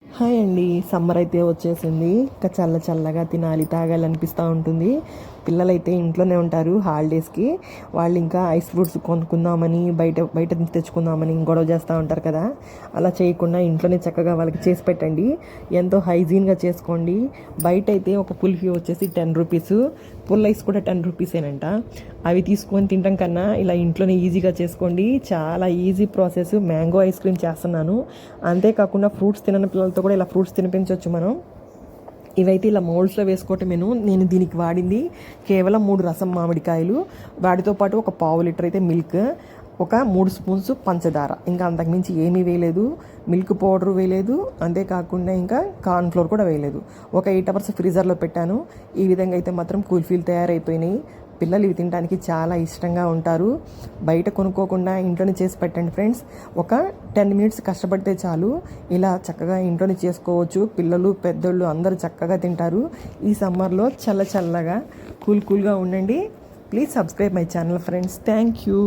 Hi అండి. Summer అయితే వచ్చేసింది. ఇంకా చల్లగా తినాలి, తాగాలనిపిస్తూ ఉంటుంది. పిల్లలైతే ఇంట్లోనే ఉంటారు హాలిడేస్కి. వాళ్ళు ఇంకా ఐస్ ఫ్రూట్స్ కొనుక్కుందామని బయట నుంచి తెచ్చుకుందామని గొడవ చేస్తూ ఉంటారు కదా. అలా చేయకుండా ఇంట్లోనే చక్కగా వాళ్ళకి చేసి పెట్టండి. ఎంతో హైజీన్గా చేసుకోండి. బయట అయితే ఒక కుల్ఫీ వచ్చేసి 10 రూపీస్, పుల్ ఐస్ కూడా 10 రూపీసేనంట. అవి తీసుకొని తినడం కన్నా ఇలా ఇంట్లోనే ఈజీగా చేసుకోండి. చాలా easy process. Mango ice cream చేస్తున్నాను. అంతేకాకుండా ఫ్రూట్స్ తినని పిల్లలతో కూడా ఇలా ఫ్రూట్స్ తినిపించవచ్చు మనం. ఇవైతే ఇలా మౌల్డ్స్లో వేసుకోవటమేను. నేను దీనికి వాడింది కేవలం 3 రసం మామిడికాయలు, వాటితో పాటు ఒక పావు లీటర్ అయితే మిల్క్, ఒక 3 స్పూన్స్ పంచదార, ఇంకా అంతకుమించి ఏమీ వేయలేదు. మిల్క్ పౌడర్ వేయలేదు, అంతేకాకుండా ఇంకా కార్న్ఫ్లోర్ కూడా వేయలేదు. ఒక 8 అవర్స్ ఫ్రీజర్లో పెట్టాను. ఈ విధంగా అయితే మాత్రం కూల్ఫీలు తయారైపోయినాయి. పిల్లలు ఇవి తినడానికి చాలా ఇష్టంగా ఉంటారు. బయట కొనుక్కోకుండా ఇంట్లోనే చేసి పెట్టండి ఫ్రెండ్స్. ఒక 10 మినిట్స్ కష్టపడితే చాలు, ఇలా చక్కగా ఇంట్లోనే చేసుకోవచ్చు. పిల్లలు పెద్దోళ్ళు అందరూ చక్కగా తింటారు. ఈ సమ్మర్లో చల్లగా కూల్గా ఉండండి. Please subscribe my channel friends. Thank you.